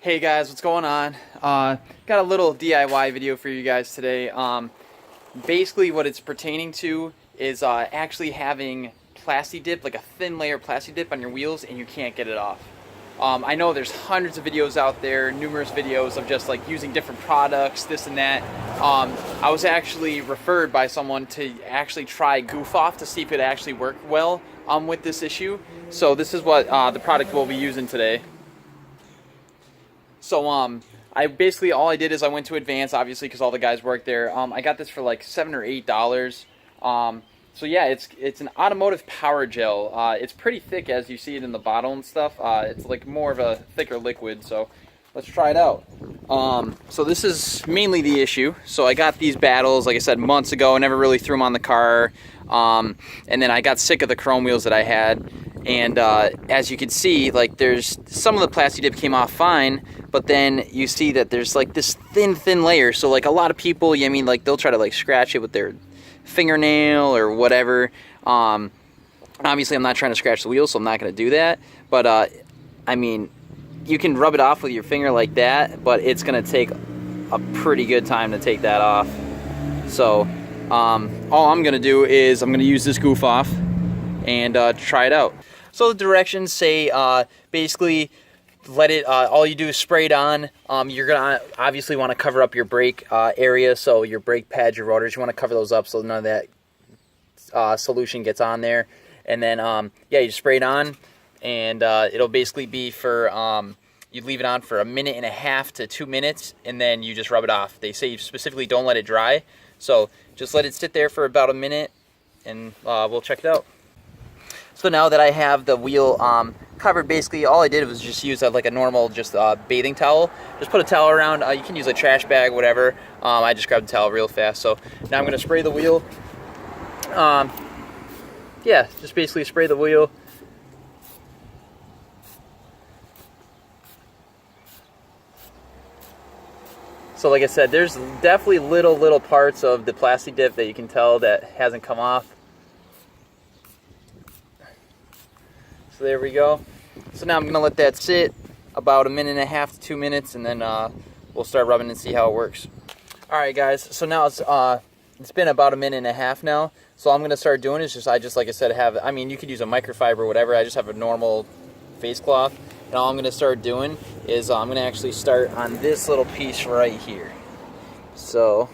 Hey guys, what's going on? Got a little DIY video for you guys today. Basically what it's pertaining to is actually having Plasti-Dip, like a thin layer of Plasti-Dip on your wheels, and you can't get it off. I know there's hundreds of videos out there, numerous videos of just like using different products, this and that. I was actually referred by someone to actually try Goof Off to see if it actually worked well with this issue. So this is what the product we'll be using today. So I basically, all I did is I went to Advance, obviously, because all the guys work there. I got this for like $7 or $8. So yeah, it's an automotive power gel. It's pretty thick, as you see it in the bottle and stuff. It's like more of a thicker liquid. So let's try it out. So this is mainly the issue. So I got these battles, like I said, months ago. I never really threw them on the car. And then I got sick of the chrome wheels that I had. And as you can see, like there's some of the Plasti-Dip came off fine, but then you see that there's like this thin layer. So like a lot of people, I mean, like they'll try to like scratch it with their fingernail or whatever. Obviously I'm not trying to scratch the wheel, so I'm not going to do that. But I mean, you can rub it off with your finger like that, but it's going to take a pretty good time to take that off. So all I'm going to do is I'm going to use this Goof Off and try it out. So the directions say basically let it, all you do is spray it on. You're gonna obviously want to cover up your brake area, so your brake pads, your rotors, you want to cover those up so none of that solution gets on there. And then yeah, you spray it on, and it'll basically be for you leave it on for 1.5 to 2 minutes, and then you just rub it off. They say you specifically don't let it dry, so just let it sit there for about a minute, and we'll check it out. So now that I have the wheel covered, basically all I did was just use like a normal just bathing towel. Just put a towel around. You can use a trash bag, whatever. I just grabbed the towel real fast. So now I'm going to spray the wheel. Yeah, just basically spray the wheel. So like I said, there's definitely little parts of the Plasti-Dip that you can tell that hasn't come off. So there we go. So now I'm going to let that sit about 1.5 to 2 minutes, and then we'll start rubbing and see how it works. Alright guys, so now it's been about 1.5 minutes now. So all I'm going to start doing is just like I said, I mean, you could use a microfiber or whatever. I just have a normal face cloth. And all I'm going to start doing is I'm going to actually start on this little piece right here. So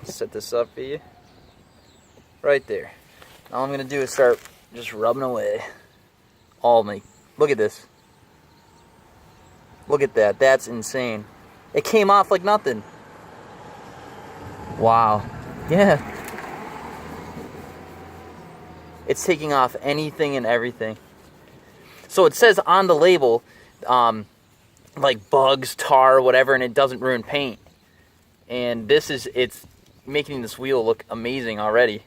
set this up for you. Right there. All I'm going to do is start just rubbing away. Look at this. Look at that. That's insane. It came off like nothing. Wow. Yeah. It's taking off anything and everything. So it says on the label, like bugs, tar, whatever, and it doesn't ruin paint. And it's making this wheel look amazing already.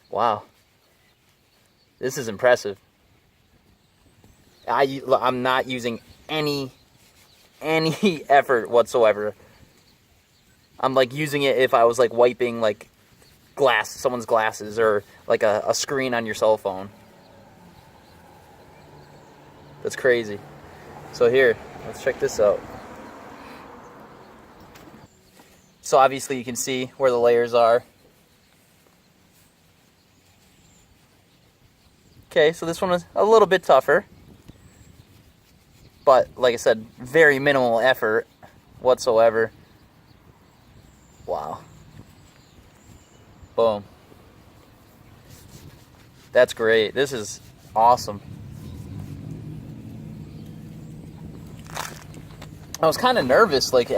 Wow, this is impressive. I'm not using any effort whatsoever. I'm like using it if I was like wiping like someone's glasses, or like a screen on your cell phone. That's crazy. So here, let's check this out. So obviously you can see where the layers are. Okay, so this one was a little bit tougher, but like I said, very minimal effort whatsoever. Wow. Boom. That's great. This is awesome. I was kind of nervous, like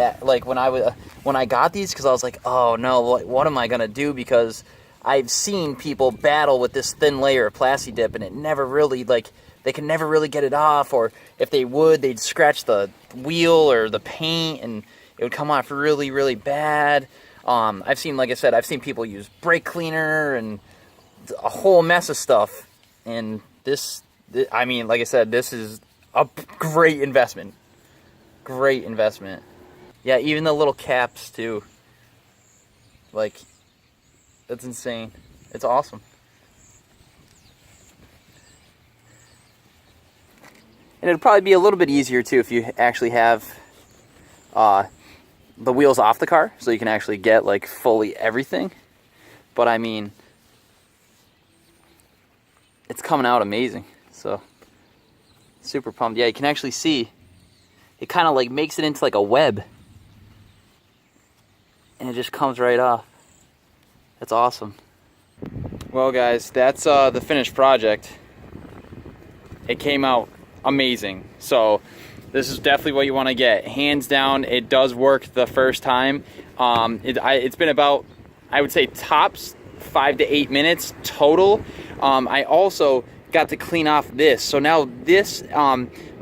when I got these, because I was like, oh no, what am I gonna do? Because I've seen people battle with this thin layer of Plasti-Dip, and it never really, like, they can never really get it off, or if they would, they'd scratch the wheel or the paint, and it would come off really bad. I've seen, like I said, I've seen people use brake cleaner and a whole mess of stuff, and I mean, like I said, this is a great investment. Great investment. Yeah, even the little caps, too. Like, that's insane. It's awesome. And it'd probably be a little bit easier too if you actually have the wheels off the car, so you can actually get like fully everything. But I mean, it's coming out amazing. So super pumped. Yeah, you can actually see it kind of like makes it into like a web, and it just comes right off. That's awesome. Well guys, that's the finished project. It came out amazing. So this is definitely what you want to get. Hands down, it does work the first time. It's been about, I would say, tops 5 to 8 minutes total. I also got to clean off this. So now this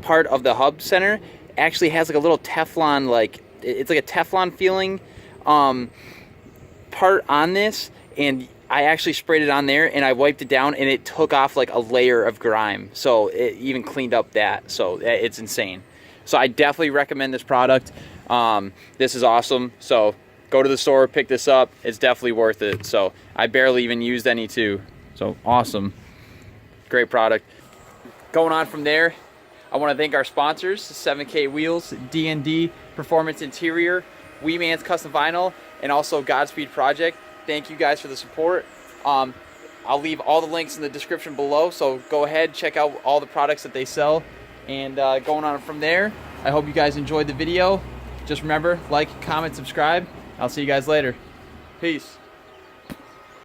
part of the hub center actually has like a little Teflon, like it's like a Teflon feeling part on this, and I actually sprayed it on there and I wiped it down and it took off like a layer of grime. So it even cleaned up that. So it's insane. So I definitely recommend this product. This is awesome. So go to the store, pick this up. It's definitely worth it. So I barely even used any too. So awesome. Great product. Going on from there, I want to thank our sponsors, 7K Wheels, D&D Performance Interior, Wee Man's Custom Vinyl, and also Godspeed Project. Thank you guys for the support. I'll leave all the links in the description below, so go ahead, check out all the products that they sell. And going on from there, I hope you guys enjoyed the video. Just remember, like, comment, subscribe. I'll see you guys later. Peace.